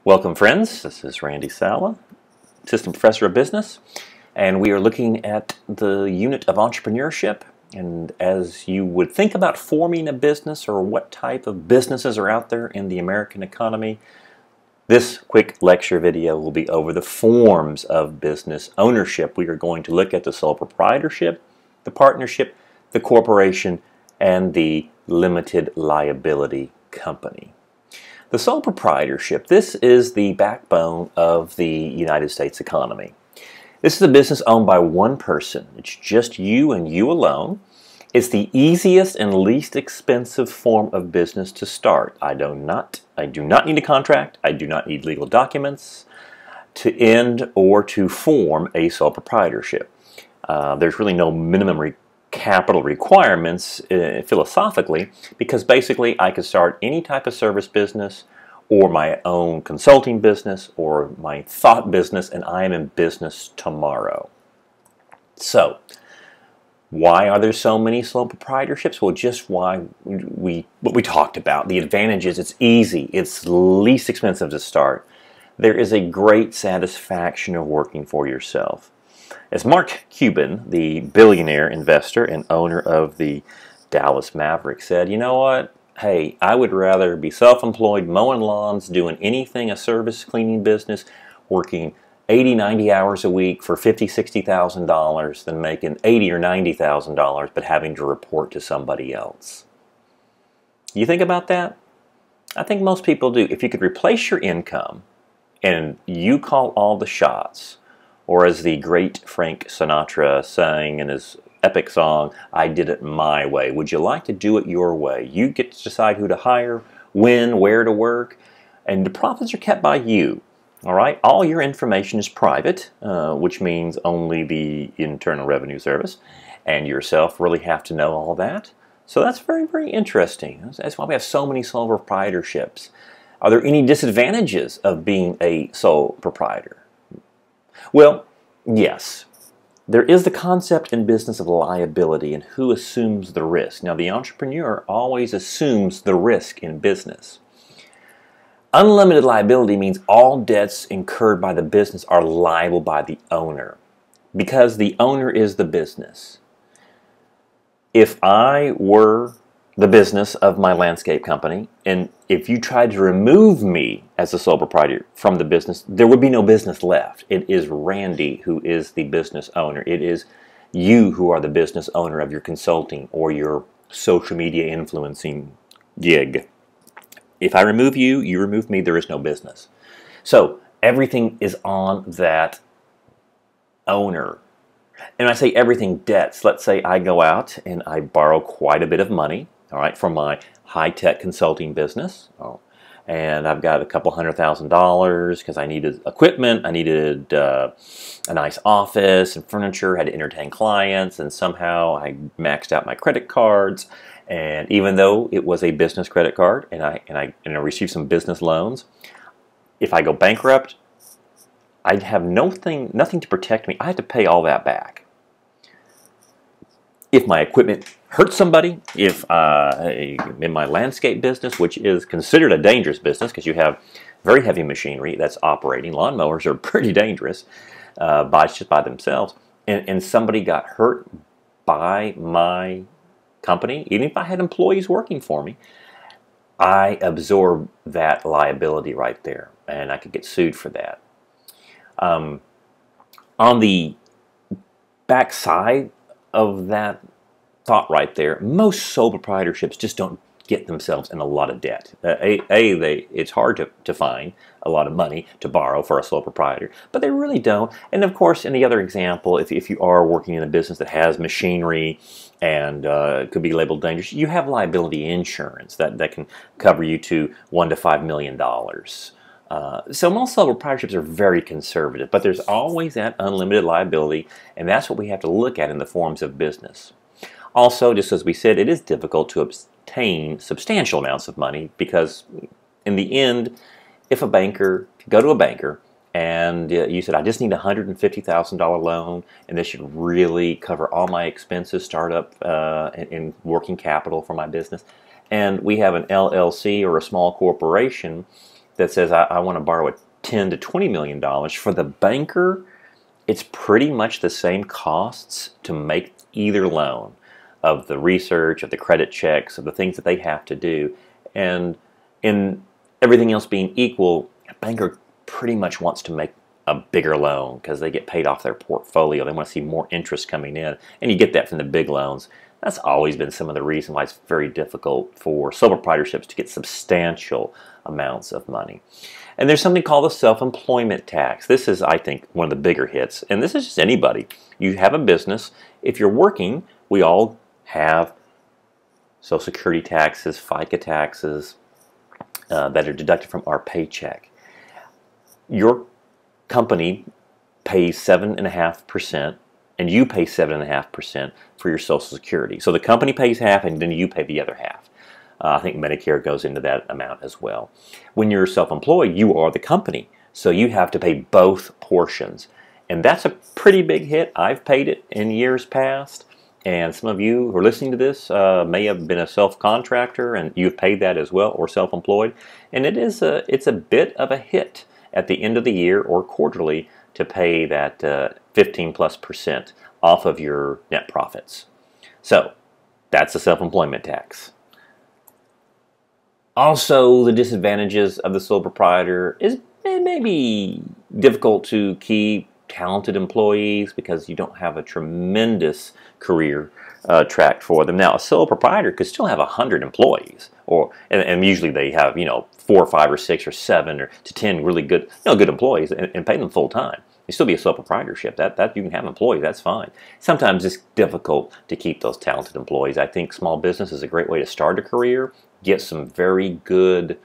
Welcome, friends. This is Randy Saleh, Assistant Professor of Business, and we are looking at the unit of entrepreneurship. And as you would think about forming a business or what type of businesses are out there in the American economy, this quick lecture video will be over the forms of business ownership. We are going to look at the sole proprietorship, the partnership, the corporation, and the limited liability company. The sole proprietorship, this is the backbone of the United States economy. This is a business owned by one person. It's just you and you alone. It's the easiest and least expensive form of business to start. I do not need a contract. I do not need legal documents to end or to form a sole proprietorship. There's really no minimum capital requirements philosophically, because basically I could start any type of service business or my own consulting business or my thought business, and I am in business tomorrow. So why are there so many sole proprietorships? Well, just what we talked about. The advantage is it's easy, it's least expensive to start. There is a great satisfaction of working for yourself. As Mark Cuban, the billionaire investor and owner of the Dallas Mavericks, said, you know what? Hey, I would rather be self-employed, mowing lawns, doing anything, a service cleaning business, working 80, 90 hours a week for $50,000, $60,000 than making $80,000 or $90,000 but having to report to somebody else. You think about that? I think most people do. If you could replace your income and you call all the shots, or as the great Frank Sinatra sang in his epic song, I Did It My Way. Would you like to do it your way? You get to decide who to hire, when, where to work, and the profits are kept by you. All right? All your information is private, which means only the Internal Revenue Service and yourself really have to know all that. So that's very, very interesting. That's why we have so many sole proprietorships. Are there any disadvantages of being a sole proprietor? Well, yes. There is the concept in business of liability and who assumes the risk. Now, the entrepreneur always assumes the risk in business. Unlimited liability means all debts incurred by the business are liable by the owner, because the owner is the business. If I were the business of my landscape company, and if you tried to remove me as a sole proprietor from the business, there would be no business left. It is Randy who is the business owner. It is you who are the business owner of your consulting or your social media influencing gig. If I remove you, you remove me, there is no business. So everything is on that owner. And I say everything, debts. Let's say I go out and I borrow quite a bit of money, all right, from my high-tech consulting business. And I've got a couple $100,000 because I needed equipment, I needed a nice office and furniture, had to entertain clients, and somehow I maxed out my credit cards. And even though it was a business credit card and I received some business loans, if I go bankrupt, I'd have nothing to protect me. I have to pay all that back. If my equipment hurts somebody, if in my landscape business, which is considered a dangerous business because you have very heavy machinery that's operating, lawnmowers are pretty dangerous just by themselves, and somebody got hurt by my company, even if I had employees working for me, I absorb that liability right there, and I could get sued for that. On the backside of that thought right there, most sole proprietorships just don't get themselves in a lot of debt. It's hard to find a lot of money to borrow for a sole proprietor, but they really don't. And of course, in the other example, if you are working in a business that has machinery and could be labeled dangerous, you have liability insurance that can cover you to $1 to $5 million. So most sole proprietorships are very conservative, but there's always that unlimited liability, and that's what we have to look at in the forms of business. Also, just as we said, it is difficult to obtain substantial amounts of money because in the end, if you go to a banker and you said, I just need a $150,000 loan and this should really cover all my expenses, startup and working capital for my business, and we have an LLC or a small corporation, that says I want to borrow a $10 to $20 million, for the banker, it's pretty much the same costs to make either loan, of the research, of the credit checks, of the things that they have to do. And in everything else being equal, a banker pretty much wants to make a bigger loan because they get paid off their portfolio. They want to see more interest coming in, and you get that from the big loans. That's always been some of the reason why it's very difficult for sole proprietorships to get substantial amounts of money. And there's something called the self-employment tax. This is, I think, one of the bigger hits. And this is just anybody. You have a business. If you're working, we all have Social Security taxes, FICA taxes that are deducted from our paycheck. Your company pays 7.5%, and you pay 7.5% for your Social Security. So the company pays half, and then you pay the other half. I think Medicare goes into that amount as well. When you're self-employed, you are the company, so you have to pay both portions. And that's a pretty big hit. I've paid it in years past, and some of you who are listening to this may have been a self-contractor, and you've paid that as well, or self-employed. And it's a bit of a hit at the end of the year or quarterly to pay that 15+% off of your net profits. So that's the self-employment tax. Also, the disadvantages of the sole proprietor is maybe difficult to keep talented employees because you don't have a tremendous career track for them. Now, a sole proprietor could still have 100 employees, and usually they have 4 or 5 or 6 or 7 or to 10 really good good employees and pay them full time. You still be a sole proprietorship. That you can have employees. That's fine. Sometimes it's difficult to keep those talented employees. I think small business is a great way to start a career, get some very good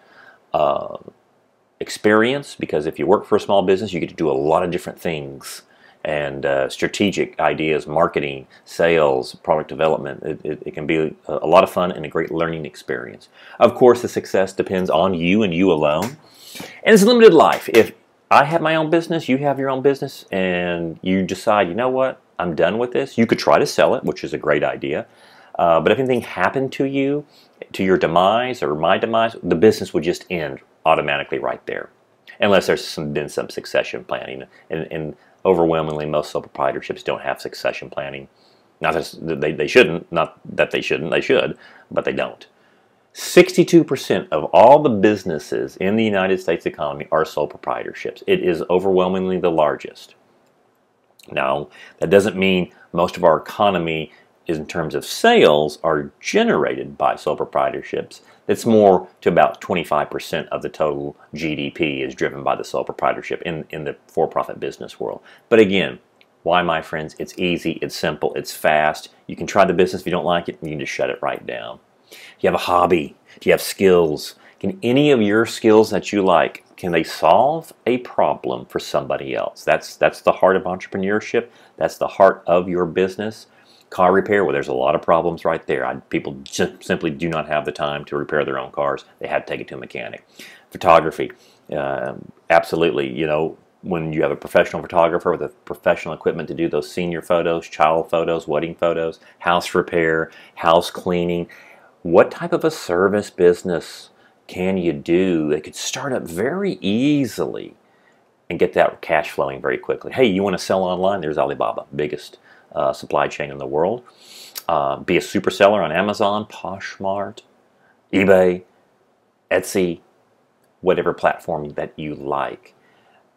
experience, because if you work for a small business, you get to do a lot of different things, and strategic ideas, marketing, sales, product development. It can be a lot of fun and a great learning experience. Of course, the success depends on you and you alone, and it's a limited life. If I have my own business, you have your own business, and you decide, you know what, I'm done with this, you could try to sell it, which is a great idea. But if anything happened to you, to your demise or my demise, the business would just end automatically right there, unless there's been some succession planning. And overwhelmingly, most sole proprietorships don't have succession planning. Not that they shouldn't, not that they shouldn't, they should, but they don't. 62% of all the businesses in the United States economy are sole proprietorships. It is overwhelmingly the largest. Now, that doesn't mean most of our economy in terms of sales are generated by sole proprietorships. It's more to about 25% of the total GDP is driven by the sole proprietorship in the for-profit business world. But again, why, my friends? It's easy, it's simple, it's fast. You can try the business. If you don't like it, you can just shut it right down. Do you have a hobby? Do you have skills? Can any of your skills that you like, can they solve a problem for somebody else? That's the heart of entrepreneurship. That's the heart of your business. Car repair, well, there's a lot of problems right there. People just simply do not have the time to repair their own cars. They have to take it to a mechanic. Photography, absolutely. When you have a professional photographer with a professional equipment to do those senior photos, child photos, wedding photos, house repair, house cleaning, what type of a service business can you do that could start up very easily and get that cash flowing very quickly? Hey, you want to sell online? There's Alibaba, biggest supply chain in the world. Be a super seller on Amazon, Poshmark, eBay, Etsy, whatever platform that you like.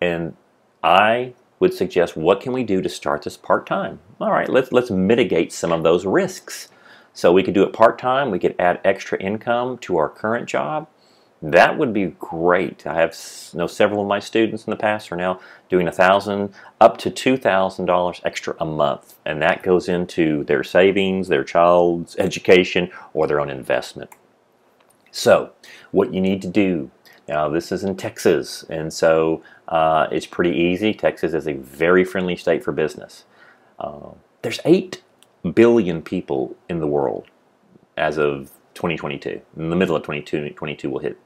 And I would suggest, what can we do to start this part-time? All right, let's mitigate some of those risks. So we could do it part-time. We could add extra income to our current job. That would be great. I have several of my students in the past are now doing $1,000 up to $2,000 extra a month, and that goes into their savings, their child's education, or their own investment. So what you need to do, now this is in Texas, and so it's pretty easy. Texas is a very friendly state for business. There's 8 billion people in the world as of 2022. In the middle of 2022, we'll hit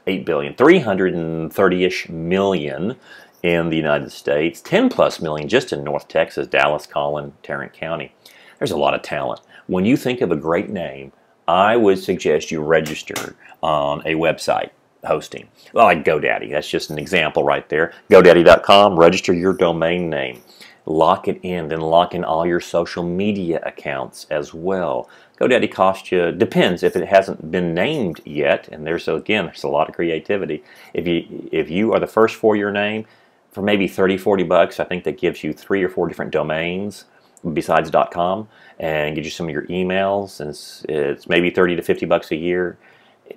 8 billion. 330-ish million in the United States. 10+ million just in North Texas, Dallas, Collin, Tarrant County. There's a lot of talent. When you think of a great name, I would suggest you register on a website. hosting. Well, like GoDaddy, that's just an example right there. GoDaddy.com, register your domain name. Lock it in, then lock in all your social media accounts as well. GoDaddy costs you, depends if it hasn't been named yet, and there's a lot of creativity. If you are the first for your name, for maybe 30, 40 bucks, I think that gives you 3 or 4 different domains besides .com, and gives you some of your emails, and it's maybe 30 to 50 bucks a year.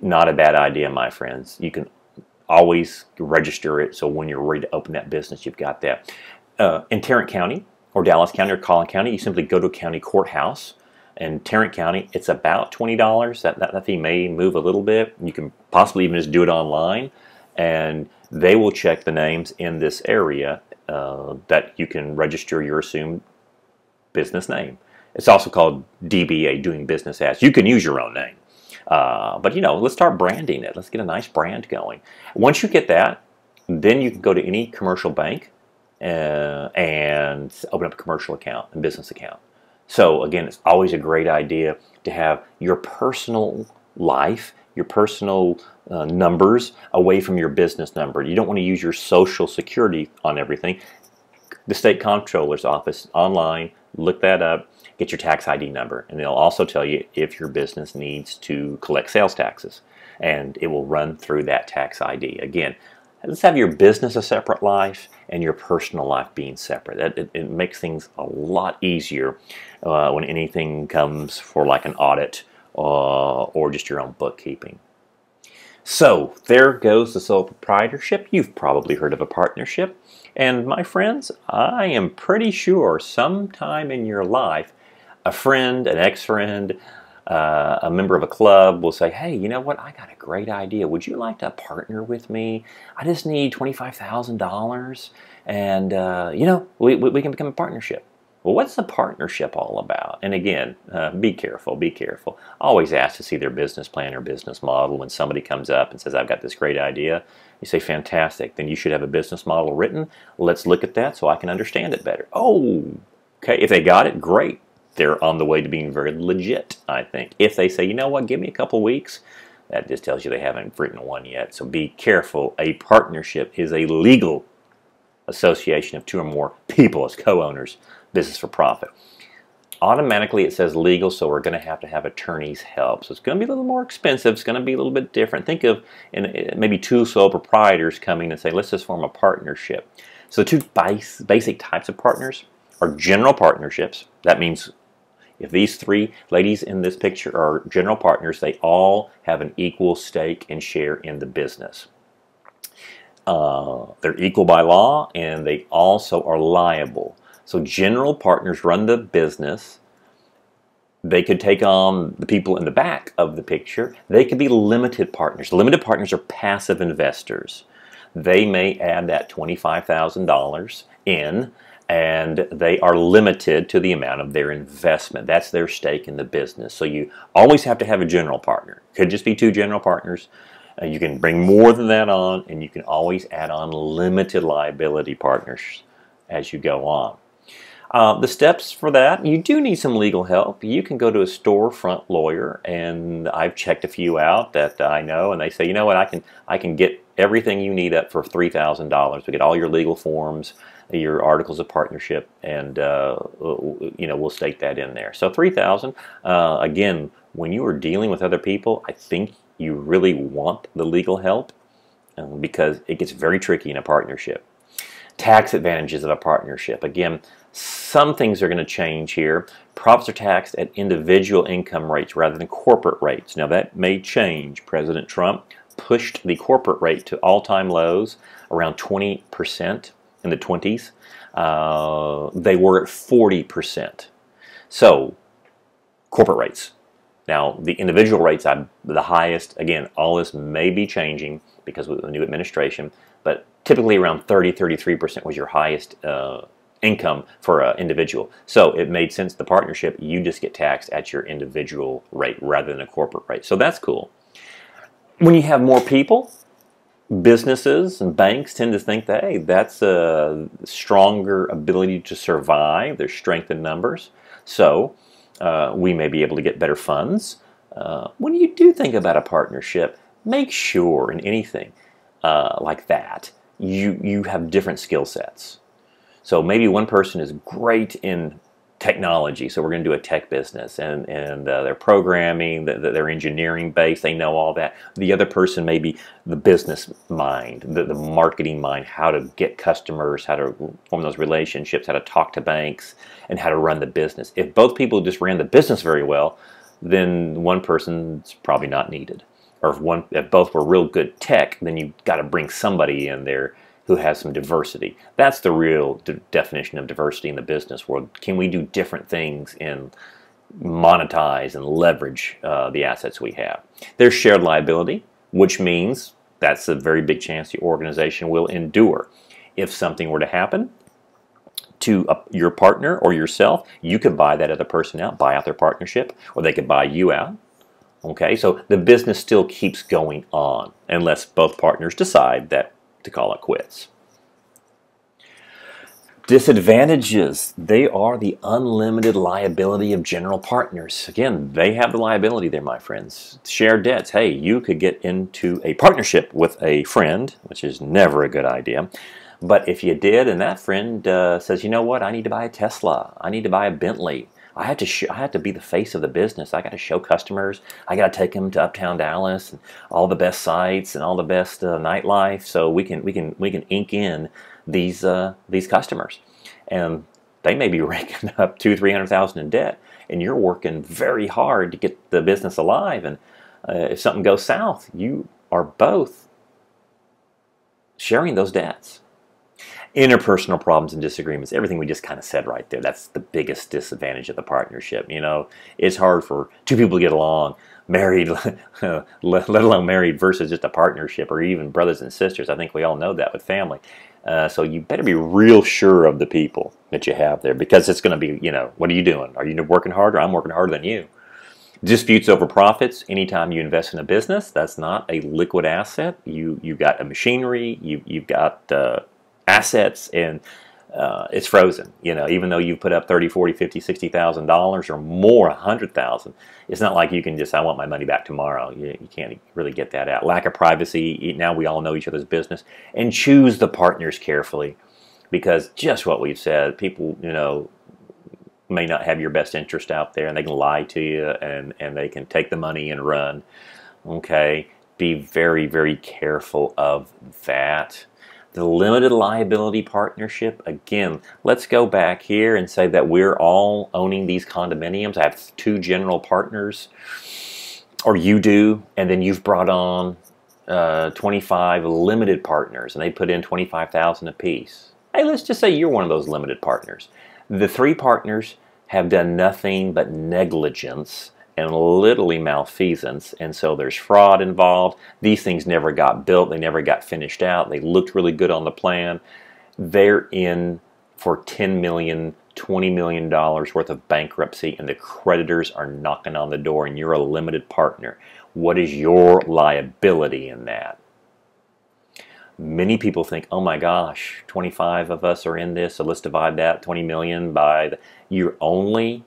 Not a bad idea, my friends. You can always register it, so when you're ready to open that business, you've got that. In Tarrant County or Dallas County or Collin County, you simply go to a county courthouse. In Tarrant County, it's about $20. That fee may move a little bit. You can possibly even just do it online, and they will check the names in this area that you can register your assumed business name. It's also called DBA, doing business as. You can use your own name. But let's start branding it. Let's get a nice brand going. Once you get that, then you can go to any commercial bank and open up a commercial account, a business account. So again, it's always a great idea to have your personal life, your personal numbers away from your business number. You don't want to use your social security on everything. The state comptroller's office online, look that up, get your tax ID number, and they'll also tell you if your business needs to collect sales taxes, and it will run through that tax ID. Again, let's have your business a separate life and your personal life being separate. It makes things a lot easier when anything comes for like an audit or just your own bookkeeping. So there goes the sole proprietorship. You've probably heard of a partnership. And my friends, I am pretty sure sometime in your life, a friend, an ex-friend, a member of a club will say, hey, you know what, I got a great idea. Would you like to partner with me? I just need $25,000 and, we can become a partnership. Well, what's the partnership all about? And again, be careful, be careful. Always ask to see their business plan or business model. When somebody comes up and says, I've got this great idea, you say, fantastic, then you should have a business model written. Let's look at that so I can understand it better. Oh, okay, if they got it, great. They're on the way to being very legit, I think. If they say, you know what, give me a couple weeks, that just tells you they haven't written one yet. So be careful. A partnership is a legal association of 2 or more people as co-owners, business for profit. Automatically it says legal, so we're going to have attorneys' help. So it's going to be a little more expensive. It's going to be a little bit different. Think of maybe 2 sole proprietors coming and say, let's just form a partnership. So 2 basic types of partners are general partnerships. That means if these 3 ladies in this picture are general partners, they all have an equal stake and share in the business. They're equal by law, and they also are liable. So general partners run the business. They could take on the people in the back of the picture. They could be limited partners. Limited partners are passive investors. They may add that $25,000 in, and they are limited to the amount of their investment. That's their stake in the business. So you always have to have a general partner. Could just be 2 general partners. You can bring more than that on, and you can always add on limited liability partners as you go on. The steps for that, you do need some legal help. You can go to a storefront lawyer, and I've checked a few out that I know, and they say, you know what, I can get everything you need up for $3,000. We get all your legal forms, your articles of partnership, and we'll state that in there. So $3,000. Again, when you are dealing with other people, I think you really want the legal help because it gets very tricky in a partnership. Tax advantages of a partnership. Again, some things are going to change here. Profits are taxed at individual income rates rather than corporate rates. Now that may change. President Trump pushed the corporate rate to all-time lows, around 20% in the 20s. They were at 40%. So, corporate rates. Now, the individual rates are the highest. Again, all this may be changing because of the new administration, but typically around 33% was your highest income for an individual. So it made sense, the partnership, you just get taxed at your individual rate rather than a corporate rate. So that's cool. When you have more people, businesses and banks tend to think that, hey, that's a stronger ability to survive. There's strength in numbers. So we may be able to get better funds. When you do think about a partnership, make sure in anything like that, you have different skill sets. So maybe one person is great in technology, so we're going to do a tech business, and they're programming, they're engineering based, they know all that. The other person may be the business mind, the marketing mind, how to get customers, how to form those relationships, how to talk to banks, and how to run the business. If both people just ran the business very well, then one person's probably not needed. Or if both were real good tech, then you've got to bring somebody in there who has some diversity. That's the real definition of diversity in the business world. Can we do different things and monetize and leverage the assets we have? There's shared liability, which means that's a very big chance the organization will endure. If something were to happen to your partner or yourself, you could buy that other person out, buy out their partnership, or they could buy you out. Okay, so the business still keeps going on unless both partners decide that to call it quits. Disadvantages, they are the unlimited liability of general partners. Again, they have the liability there, my friends. Shared debts, hey, you could get into a partnership with a friend, which is never a good idea. But if you did, and that friend says, you know what, I need to buy a Tesla, I need to buy a Bentley, I have to be the face of the business. I got to show customers. I got to take them to Uptown Dallas and all the best sites and all the best nightlife, so we can ink in these customers, and they may be raking up $200,000-300,000 in debt, and you're working very hard to get the business alive. And if something goes south, you are both sharing those debts. Interpersonal problems and disagreements, everything we just kind of said right there, that's the biggest disadvantage of the partnership. You know, it's hard for two people to get along, married, let alone married versus just a partnership, or even brothers and sisters. I think we all know that with family. So you better be real sure of the people that you have there, because it's going to be, you know, what are you doing? Are you working harder? I'm working harder than you. Disputes over profits. Anytime you invest in a business, that's not a liquid asset. You've got a machinery, you've got assets, and it's frozen. You know, even though you put up $30,000, $40,000, $50,000, $60,000 or more, $100,000, it's not like you can just, I want my money back tomorrow. You can't really get that out. Lack of privacy. Now we all know each other's business. And choose the partners carefully, because just what we've said, people, you know, may not have your best interest out there, and they can lie to you, and they can take the money and run. Okay, be very, very careful of that. The limited liability partnership, again, let's go back here and say that we're all owning these condominiums. I have 2 general partners, or you do, and then you've brought on 25 limited partners, and they put in $25,000 apiece. Hey, let's just say you're one of those limited partners. The 3 partners have done nothing but negligence and literally malfeasance, and so there's fraud involved. These things never got built, they never got finished out, they looked really good on the plan. They're in for $10 million, $20 million worth of bankruptcy, and the creditors are knocking on the door, and you're a limited partner. What is your liability in that? Many people think, oh my gosh, 25 of us are in this, so let's divide that 20 million by you're only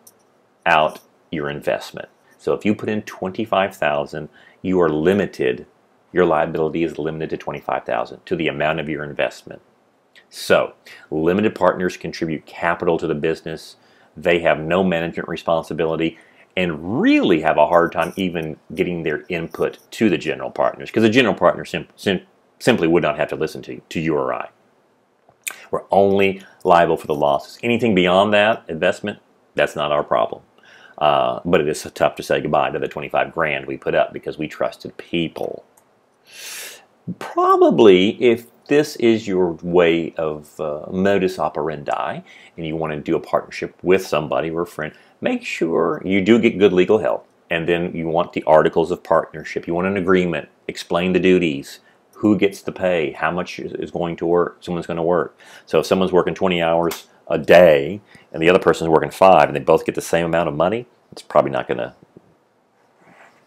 out your investment. So if you put in 25,000, you are limited. Your liability is limited to 25,000, to the amount of your investment. So limited partners contribute capital to the business. They have no management responsibility, and really have a hard time even getting their input to the general partners, because the general partner simply would not have to listen to you or I. We're only liable for the losses. Anything beyond that investment, that's not our problem. But it is tough to say goodbye to the 25 grand we put up because we trusted people. Probably, if this is your way of modus operandi, and you want to do a partnership with somebody or a friend, make sure you do get good legal help. And then you want the articles of partnership. You want an agreement. Explain the duties. Who gets to pay? How much is going to work? Someone's going to work. So if someone's working 20 hours a day and the other person's working 5, and they both get the same amount of money, it's probably not going to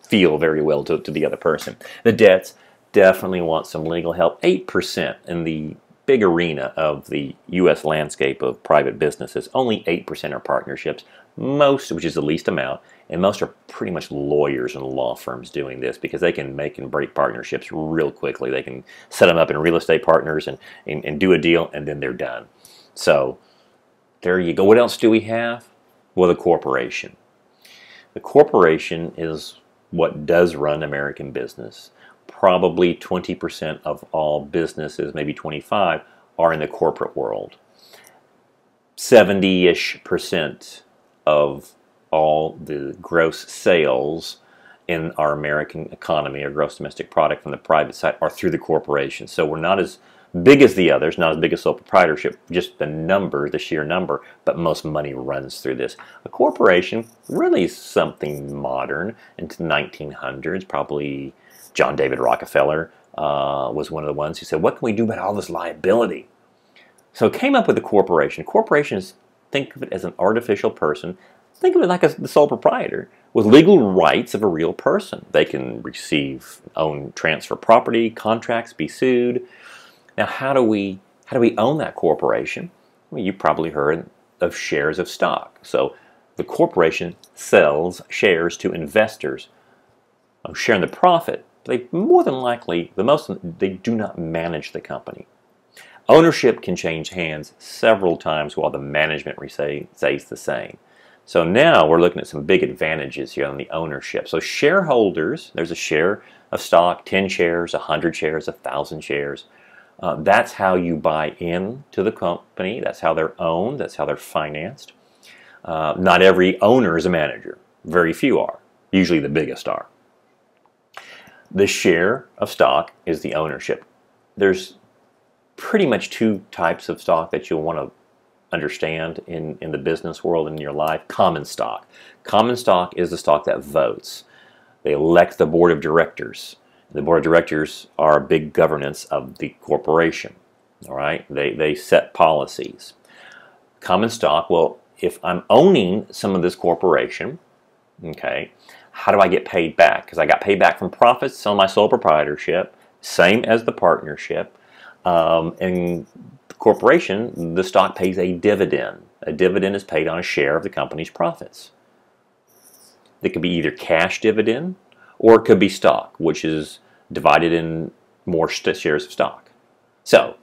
feel very well to the other person. The debts, definitely want some legal help. 8% in the big arena of the U.S. landscape of private businesses, only 8% are partnerships, most, which is the least amount, and most are pretty much lawyers and law firms doing this because they can make and break partnerships real quickly. They can set them up in real estate partners and do a deal, and then they're done. So there you go. What else do we have? Well, the corporation. The corporation is what does run American business. Probably 20% of all businesses, maybe 25, are in the corporate world. 70-ish% of all the gross sales in our American economy, or gross domestic product from the private side, are through the corporation. So we're not as big as the others, not as big as sole proprietorship, just the number, the sheer number, but most money runs through this. A corporation really is something modern into the 1900s, probably John David Rockefeller was one of the ones who said, what can we do about all this liability? So came up with a corporation. Corporations, think of it as an artificial person. Think of it like the sole proprietor with legal rights of a real person. They can receive, own, transfer property, contracts, be sued. Now, how do we own that corporation? Well, you probably heard of shares of stock. So the corporation sells shares to investors, sharing the profit. They more than likely, they do not manage the company. Ownership can change hands several times while the management stays the same. So now we're looking at some big advantages here on the ownership. So shareholders, there's a share of stock, 10 shares, 100 shares, 1,000 shares. That's how you buy into the company. That's how they're owned. That's how they're financed. Not every owner is a manager. Very few are. Usually the biggest are. The share of stock is the ownership. There's pretty much two types of stock that you'll want to understand in the business world in your life. Common stock. Common stock is the stock that votes. They elect the board of directors. The board of directors are a big governance of the corporation. All right, they set policies. Common stock, well, if I'm owning some of this corporation, okay, how do I get paid back? Because I got paid back from profits on my sole proprietorship, same as the partnership. And the corporation, the stock pays a dividend. A dividend is paid on a share of the company's profits. It could be either cash dividend or it could be stock, which is divided in more shares of stock. So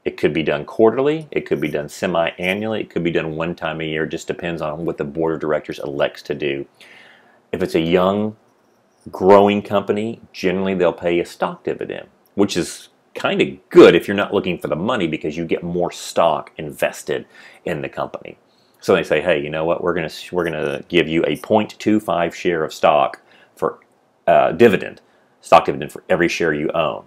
it could be done quarterly, it could be done semi-annually, it could be done one time a year. It just depends on what the board of directors elects to do. If it's a young, growing company, generally they'll pay a stock dividend, which is kind of good if you're not looking for the money because you get more stock invested in the company. So they say, hey, you know what? We're gonna give you a 0.25 share of stock for dividend, stock dividend for every share you own.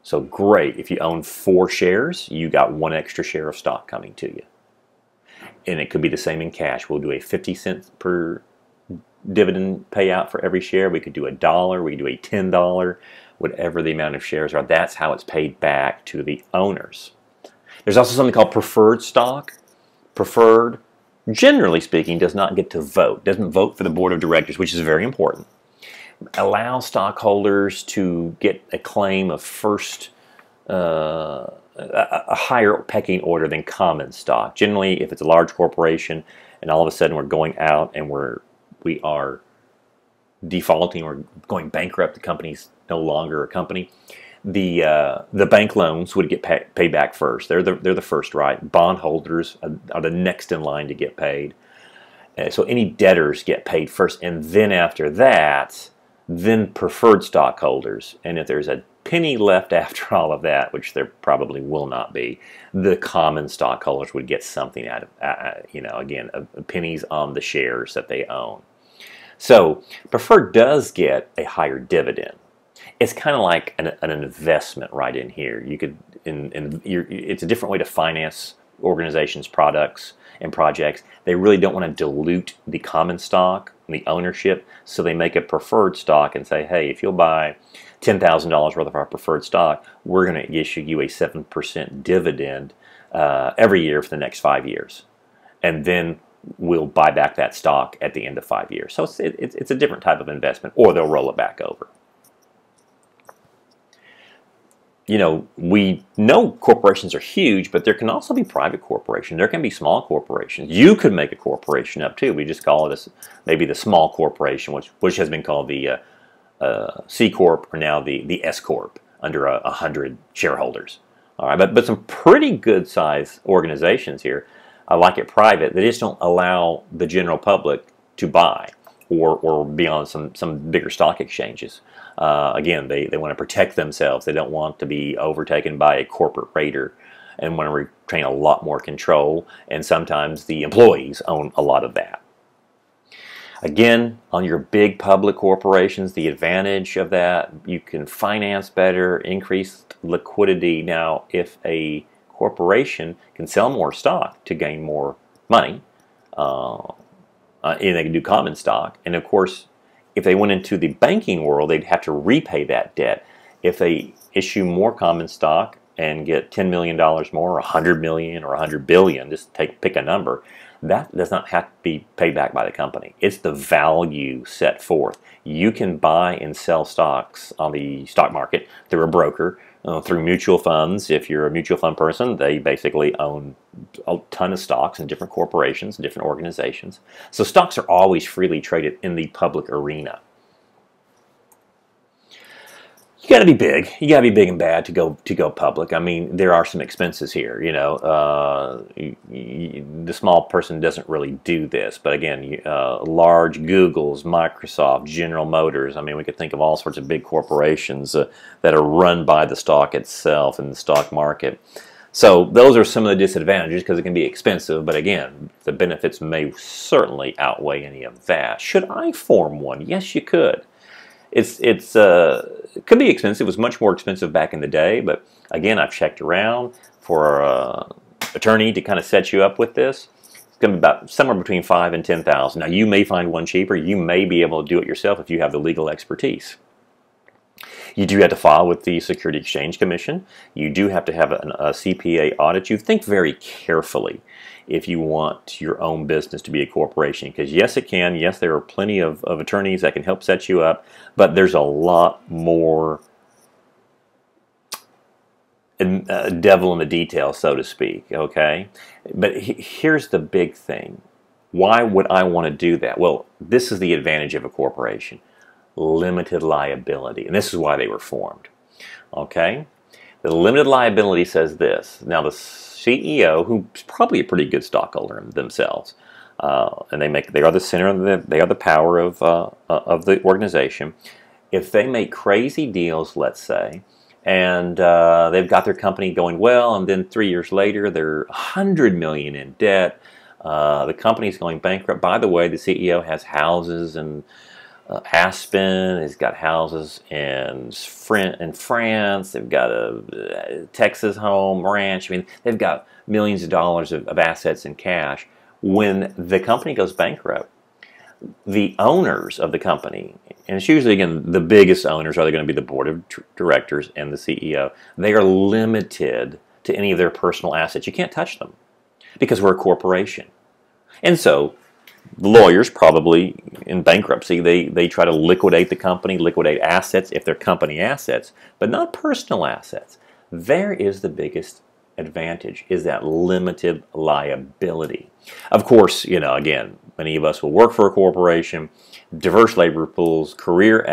So great. If you own 4 shares, you got 1 extra share of stock coming to you. And it could be the same in cash. We'll do a 50 cents per dividend payout for every share. We could do $1, we could do a $10, whatever the amount of shares are. That's how it's paid back to the owners. There's also something called preferred stock. Preferred, generally speaking, does not get to vote, doesn't vote for the board of directors, which is very important. Allows stockholders to get a claim of first, a higher pecking order than common stock. Generally, if it's a large corporation and all of a sudden we're going out and we are defaulting or going bankrupt, the company's no longer a company, the bank loans would get paid back first. They're the first right. Bondholders are the next in line to get paid. So any debtors get paid first, and then after that, then preferred stockholders. And if there's a penny left after all of that, which there probably will not be, the common stockholders would get something out of, again, pennies on the shares that they own. So preferred does get a higher dividend. It's kind of like an investment right in here. You could, it's a different way to finance organizations' products and projects. They really don't want to dilute the common stock, the ownership, so they make a preferred stock and say, hey, if you'll buy $10,000 worth of our preferred stock, we're going to issue you a 7% dividend every year for the next 5 years. And then we'll buy back that stock at the end of 5 years. So it's a different type of investment, or they'll roll it back over. we know corporations are huge, but there can also be private corporations. There can be small corporations. You could make a corporation up too. We just call it maybe the small corporation, which has been called the C Corp, or now the S Corp, under 100 shareholders. All right, but some pretty good size organizations here. I like it private. They just don't allow the general public to buy or be on some bigger stock exchanges. Again, they want to protect themselves. They don't want to be overtaken by a corporate raider, and want to retain a lot more control, and sometimes the employees own a lot of that. Again, on your big public corporations, the advantage of that, you can finance better, increase liquidity. Now, if a corporation can sell more stock to gain more money, and they can do common stock, and of course, if they went into the banking world, they'd have to repay that debt. If they issue more common stock and get $10 million more, or $100 million, or $100 billion, just pick a number, that does not have to be paid back by the company. It's the value set forth. You can buy and sell stocks on the stock market through a broker, through mutual funds. If you're a mutual fund person, they basically own a ton of stocks in different corporations and different organizations. So stocks are always freely traded in the public arena. You got to be big. You got to be big and bad to go public. I mean, there are some expenses here. The small person doesn't really do this. But again, large Googles, Microsoft, General Motors. I mean, we could think of all sorts of big corporations that are run by the stock itself in the stock market. So those are some of the disadvantages, because it can be expensive. But again, the benefits may certainly outweigh any of that. Should I form one? Yes, you could. It could be expensive. It was much more expensive back in the day, but again, I've checked around for an attorney to kind of set you up with this. It's going to be about somewhere between $5,000 and $10,000. Now, you may find one cheaper. You may be able to do it yourself if you have the legal expertise. You do have to file with the Security Exchange Commission. You do have to have a CPA audit. You think very carefully if you want your own business to be a corporation, because yes, it can. Yes, there are plenty of attorneys that can help set you up, but there's a lot more devil in the details, so to speak, okay? But here's the big thing. Why would I want to do that? Well, this is the advantage of a corporation. Limited liability, and this is why they were formed, okay? The limited liability says this. Now, the CEO, who's probably a pretty good stockholder themselves, and they are the center, they are the power of the organization. If they make crazy deals, let's say, and they've got their company going well, and then 3 years later they're $100 million in debt, the company's going bankrupt. By the way, the CEO has houses in Aspen. He's got houses in France. They've got a Texas home, ranch. I mean, they've got millions of dollars of assets in cash. When the company goes bankrupt, the owners of the company, and it's usually, again, the biggest owners are going to be the board of directors and the CEO. They are limited to any of their personal assets. You can't touch them because we're a corporation. And so the lawyers, probably in bankruptcy, they try to liquidate the company, liquidate assets if they're company assets, but not personal assets. There is the biggest advantage, is that limited liability. Of course, again, many of us will work for a corporation, diverse labor pools, career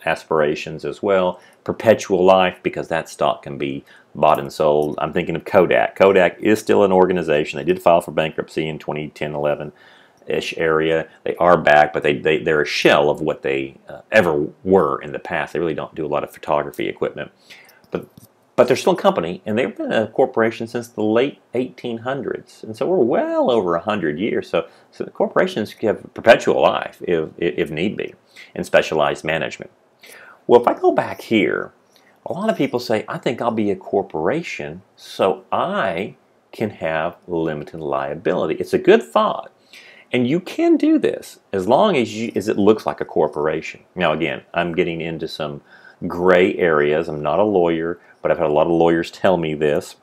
aspirations as well, perpetual life, because that stock can be bought and sold. I'm thinking of Kodak. Kodak is still an organization. They did file for bankruptcy in 2010, 11-ish area. They are back, but they're a shell of what they ever were in the past. They really don't do a lot of photography equipment. But they're still a company, and they've been a corporation since the late 1800s. And so we're well over 100 years. So the corporations have perpetual life if need be, and specialized management. Well, if I go back here, a lot of people say, I think I'll be a corporation so I can have limited liability. It's a good thought. And you can do this as long as it looks like a corporation. Now, again, I'm getting into some gray areas. I'm not a lawyer, but I've had a lot of lawyers tell me this.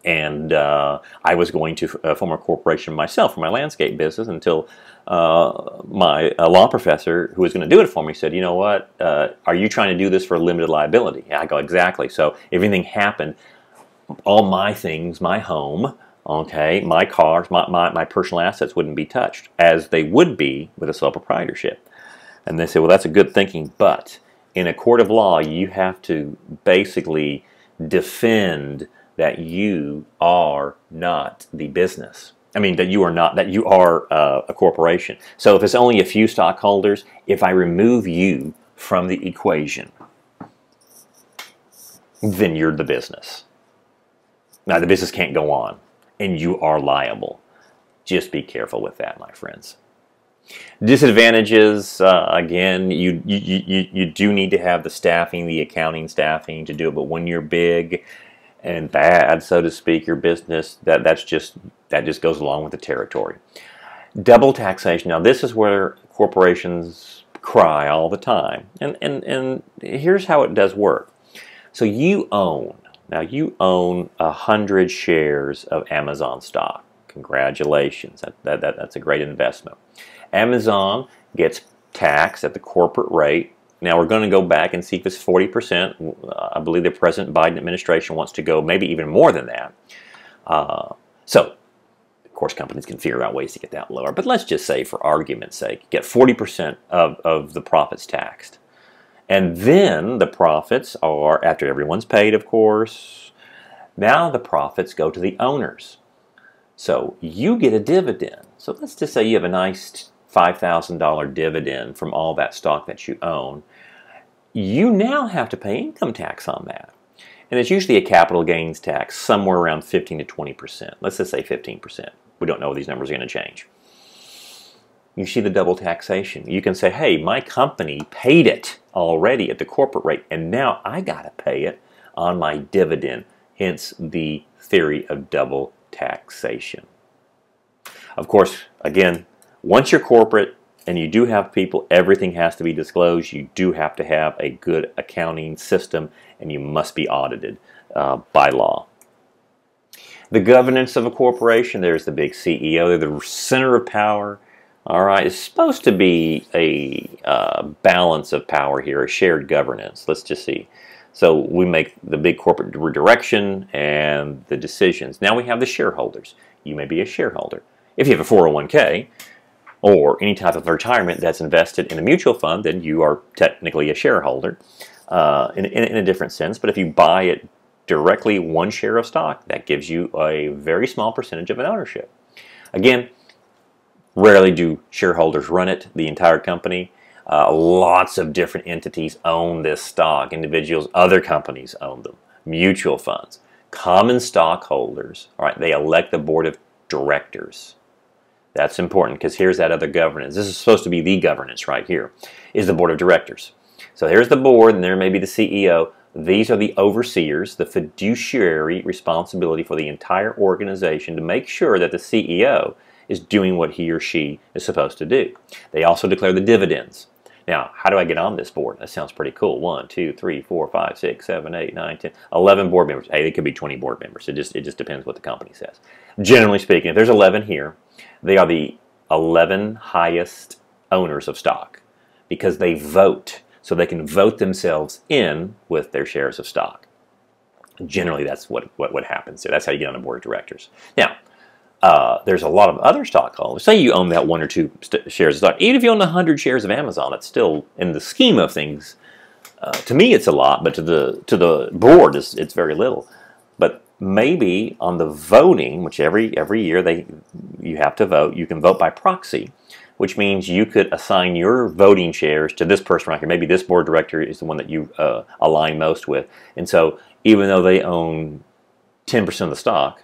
And I was going to form a corporation myself for my landscape business until my law professor, who was going to do it for me, said, you know what, are you trying to do this for limited liability? I go, exactly. So if anything happened, all my things, my home, okay, my cars, my personal assets wouldn't be touched, as they would be with a sole proprietorship. And they said, well, that's a good thinking, but in a court of law, you have to basically defend that you are not the business. I mean, that you are not, that you are a corporation. So if it's only a few stockholders, if I remove you from the equation, then you're the business. Now, the business can't go on, and you are liable. Just be careful with that, my friends. Disadvantages, again, you do need to have the staffing, the accounting staffing to do it, but when you're big and bad, so to speak, your business, that just goes along with the territory. Double taxation. Now, this is where corporations cry all the time, and here's how it does work. So you own 100 shares of Amazon stock. Congratulations, that's a great investment. Amazon gets taxed at the corporate rate. Now we're going to go back and see if it's 40%. I believe the present Biden administration wants to go maybe even more than that. So, of course, companies can figure out ways to get that lower. But let's just say, for argument's sake, get 40% of the profits taxed. And then the profits are, after everyone's paid, of course, now the profits go to the owners. So you get a dividend. So let's just say you have a nice $5,000 dividend from all that stock that you own. You now have to pay income tax on that. And it's usually a capital gains tax somewhere around 15 to 20%. Let's just say 15%. We don't know if these numbers are going to change. You see the double taxation. You can say, hey, my company paid it already at the corporate rate, and now I got to pay it on my dividend. Hence the theory of double taxation. Of course, again, once you're corporate and you do have people, everything has to be disclosed. You do have to have a good accounting system, and you must be audited by law. The governance of a corporation, there's the big CEO. They're the center of power. All right, it's supposed to be a balance of power here, a shared governance. Let's just see. So we make the big corporate direction and the decisions. Now we have the shareholders. You may be a shareholder. If you have a 401k or any type of retirement that's invested in a mutual fund, then you are technically a shareholder in a different sense. But if you buy it directly, one share of stock, that gives you a very small percentage of an ownership. Again, rarely do shareholders run it, the entire company. Lots of different entities own this stock. Individuals, other companies own them. Mutual funds. Common stockholders, all right, they elect the board of directors. That's important because here's that other governance. This is supposed to be the governance right here, is the board of directors. So here's the board, and there may be the CEO. These are the overseers, the fiduciary responsibility for the entire organization to make sure that the CEO is doing what he or she is supposed to do. They also declare the dividends. Now, how do I get on this board? That sounds pretty cool. 1, 2, 3, 4, 5, 6, 7, 8, 9, 10, 11 board members. Hey, it could be 20 board members. It just depends what the company says. Generally speaking, if there's 11 here, they are the 11 highest owners of stock because they vote. So they can vote themselves in with their shares of stock. Generally, that's what happens. So that's how you get on the board of directors. Now, there's a lot of other stockholders. Say you own that 1 or 2 shares of stock. Even if you own 100 shares of Amazon, it's still, in the scheme of things, to me it's a lot, but to the board it's very little. But maybe on the voting, which every year you have to vote, you can vote by proxy, which means you could assign your voting shares to this person right here. Maybe this board director is the one that you align most with. And so even though they own 10% of the stock,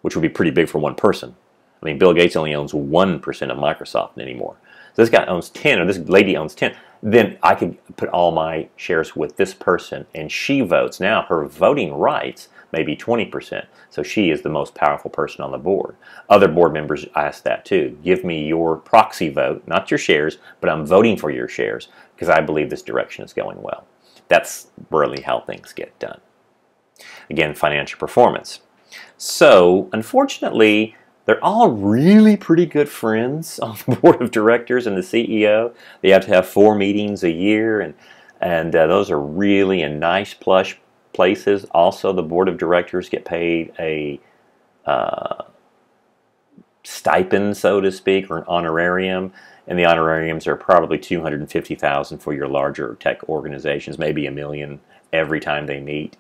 which would be pretty big for one person. I mean, Bill Gates only owns 1% of Microsoft anymore. So this guy owns 10, or this lady owns 10. Then I could put all my shares with this person, and she votes. Now her voting rights may be 20%. So she is the most powerful person on the board. Other board members ask that too. Give me your proxy vote, not your shares, but I'm voting for your shares because I believe this direction is going well. That's really how things get done. Again, financial performance. So, unfortunately, they're all really pretty good friends on the board of directors and the CEO. They have to have 4 meetings a year, and those are really in nice, plush places. Also, the board of directors get paid a stipend, so to speak, or an honorarium. And the honorariums are probably $250,000 for your larger tech organizations, maybe $1 million every time they meet.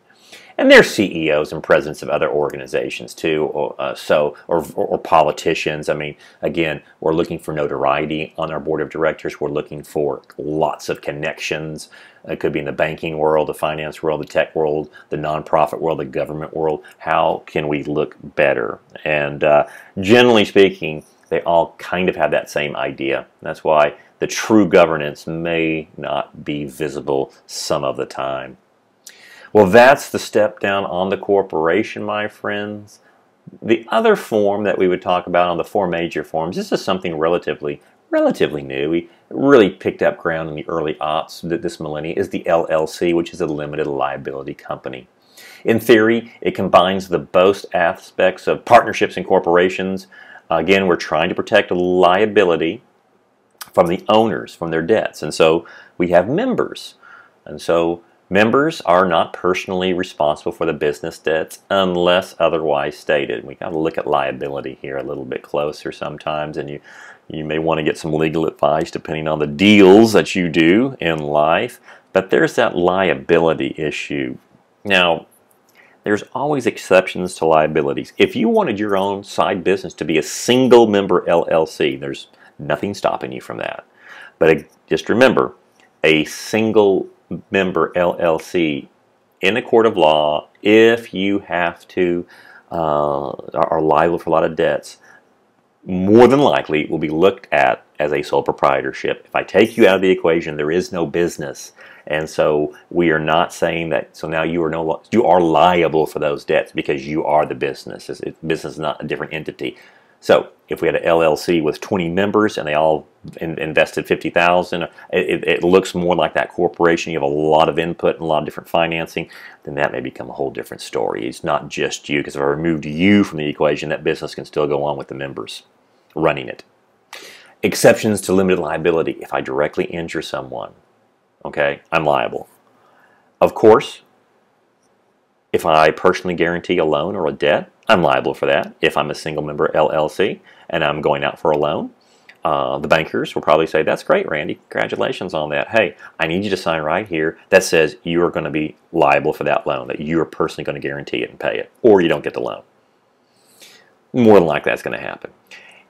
And they're CEOs and presidents of other organizations too, or politicians. I mean, again, we're looking for notoriety on our board of directors. We're looking for lots of connections. It could be in the banking world, the finance world, the tech world, the nonprofit world, the government world. How can we look better? And generally speaking, they all kind of have that same idea. That's why the true governance may not be visible some of the time. Well, that's the step down on the corporation, my friends. The other form that we would talk about on the 4 major forms, this is something relatively new. We really picked up ground in the early aughts this millennium, is the LLC, which is a limited liability company. In theory, it combines the both aspects of partnerships and corporations. Again, we're trying to protect liability from the owners, from their debts. And so we have members. And so members are not personally responsible for the business debts unless otherwise stated. We got to look at liability here a little bit closer sometimes, and you may want to get some legal advice depending on the deals that you do in life. But there's that liability issue. Now, there's always exceptions to liabilities. If you wanted your own side business to be a single member LLC, there's nothing stopping you from that. But just remember, a single member LLC in a court of law, if you have to are liable for a lot of debts, more than likely it will be looked at as a sole proprietorship. If I take you out of the equation, there is no business, and so we are not saying that. So now you are liable for those debts because you are the business. Business is not a different entity. So if we had an LLC with 20 members and they all invested $50,000, it looks more like that corporation. You have a lot of input and a lot of different financing. Then that may become a whole different story. It's not just you, because if I removed you from the equation, that business can still go on with the members running it. Exceptions to limited liability. If I directly injure someone, okay, I'm liable. Of course, if I personally guarantee a loan or a debt, I'm liable for that. If I'm a single member LLC and I'm going out for a loan, the bankers will probably say, that's great, Randy, congratulations on that. Hey, I need you to sign right here that says you are going to be liable for that loan, that you are personally going to guarantee it and pay it, or you don't get the loan. More than likely that's going to happen.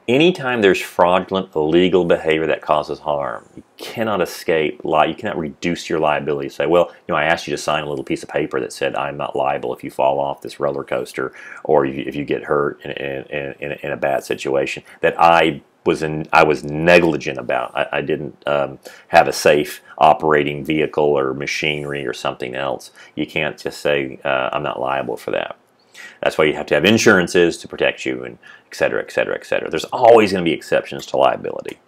Anytime there's fraudulent, illegal behavior that causes harm, you cannot escape, you cannot reduce your liability. Say, well, I asked you to sign a little piece of paper that said I'm not liable if you fall off this roller coaster or if you get hurt in a bad situation that I was negligent about. I didn't have a safe operating vehicle or machinery or something else. You can't just say I'm not liable for that. That's why you have to have insurances to protect you, and et cetera, et cetera, et cetera. There's always going to be exceptions to liability.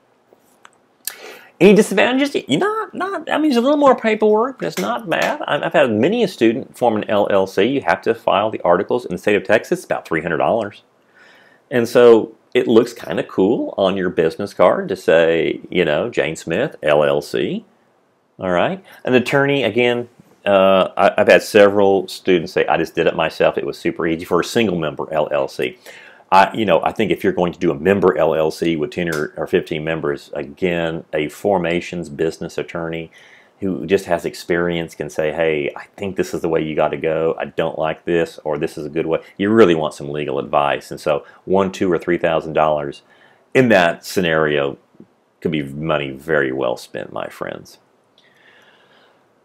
Any disadvantages? I mean, there's a little more paperwork, but it's not bad. I've had many a student form an LLC. You have to file the articles in the state of Texas. It's about $300. And so it looks kind of cool on your business card to say, Jane Smith, LLC. All right. An attorney, again, I've had several students say, I just did it myself. It was super easy for a single member LLC. I think if you're going to do a member LLC with 10 or 15 members, again, a formations business attorney who just has experience can say, hey, I think this is the way you got to go. I don't like this, or this is a good way. You really want some legal advice. And so $1,000, $2,000, or $3,000 in that scenario could be money very well spent, my friends.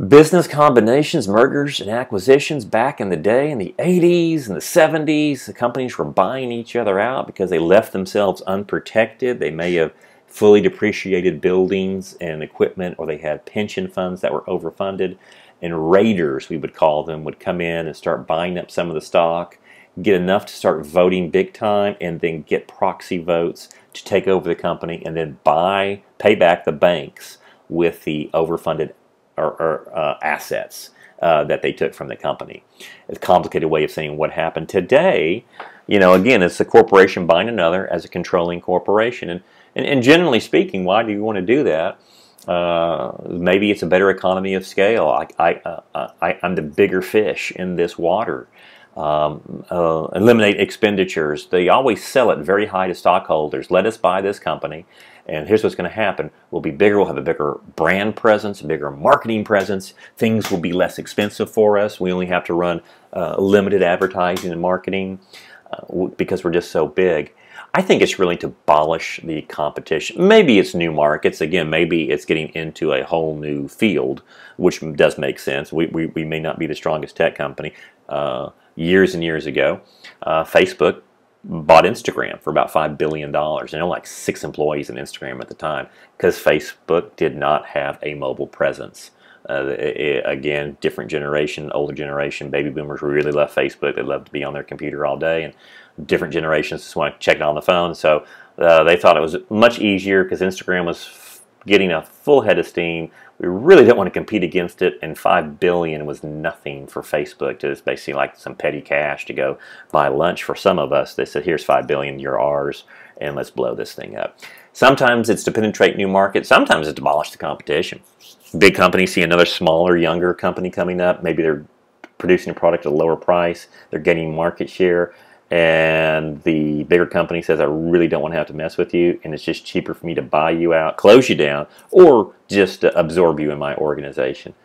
Business combinations, mergers, and acquisitions back in the day, in the 80s and the 70s, the companies were buying each other out because they left themselves unprotected. They may have fully depreciated buildings and equipment, or they had pension funds that were overfunded. And raiders, we would call them, would come in and start buying up some of the stock, get enough to start voting big time, and then get proxy votes to take over the company, and then pay back the banks with the overfunded or assets. that they took from the company. It's a complicated way of saying what happened today. Again, it's a corporation buying another as a controlling corporation. And generally speaking, why do you want to do that? Maybe it's a better economy of scale. I'm the bigger fish in this water. Eliminate expenditures. They always sell it very high to stockholders. Let us buy this company, and here's what's going to happen. We'll be bigger. We'll have a bigger brand presence, a bigger marketing presence. Things will be less expensive for us. We only have to run limited advertising and marketing because we're just so big. I think it's really to abolish the competition. Maybe it's new markets. Again, maybe it's getting into a whole new field, which does make sense. We may not be the strongest tech company. Years and years ago, Facebook bought Instagram for about $5 billion. And like 6 employees in Instagram at the time because Facebook did not have a mobile presence. Again, different generation, older generation, baby boomers really love Facebook. They love to be on their computer all day, and different generations just want to check it on the phone. So they thought it was much easier because Instagram was getting a full head of steam. We really didn't want to compete against it, and $5 billion was nothing for Facebook. It's basically like some petty cash to go buy lunch for some of us. They said, here's $5 billion, you're ours, and let's blow this thing up. Sometimes it's to penetrate new markets. Sometimes it's to abolish the competition. Big companies see another smaller, younger company coming up. Maybe they're producing a product at a lower price. They're gaining market share. And the bigger company says, I really don't want to have to mess with you, and it's just cheaper for me to buy you out, close you down, or just to absorb you in my organization.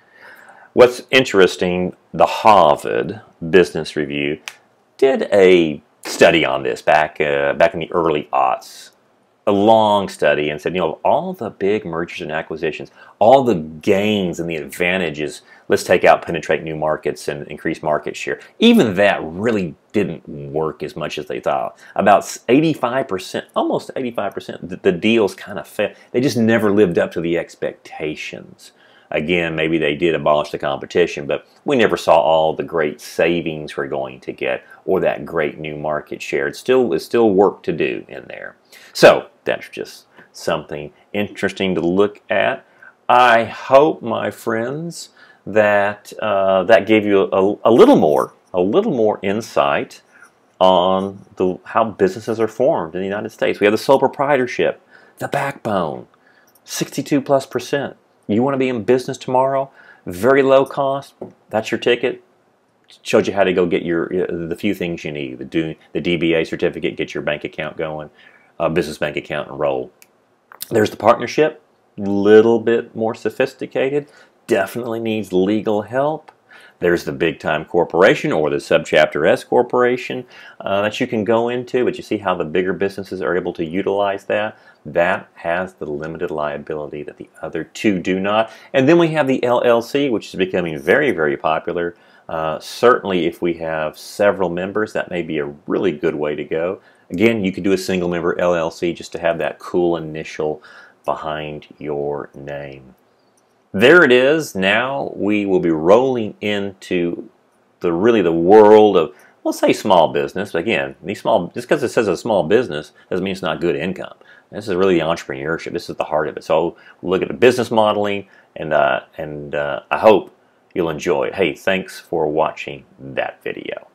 What's interesting, the Harvard Business Review did a study on this back in the early aughts. A long study, and said, all the big mergers and acquisitions, all the gains and the advantages, let's take out, penetrate new markets and increase market share. Even that really didn't work as much as they thought. About 85%, almost 85%, the deals kind of failed. They just never lived up to the expectations. Again, maybe they did abolish the competition, but we never saw all the great savings we're going to get or that great new market share. It's still work to do in there. So that's just something interesting to look at. I hope, my friends, that that gave you a little more insight on how businesses are formed in the United States. We have the sole proprietorship, the backbone, 62+%. You want to be in business tomorrow? Very low cost. That's your ticket. Showed you how to go get the few things you need. The DBA certificate, get your bank account going, business bank account, and roll. There's the partnership, little bit more sophisticated. Definitely needs legal help. There's the big-time corporation or the subchapter S corporation that you can go into, but you see how the bigger businesses are able to utilize that. That has the limited liability that the other two do not. And then we have the LLC, which is becoming very, very popular. Certainly if we have several members, that may be a really good way to go. Again, you could do a single member LLC just to have that cool initial behind your name. There it is. Now we will be rolling into the world of, we'll say small business. But again, just because it says a small business doesn't mean it's not good income. This is really the entrepreneurship. This is the heart of it. So we'll look at the business modeling, and I hope you'll enjoy it. Hey, thanks for watching that video.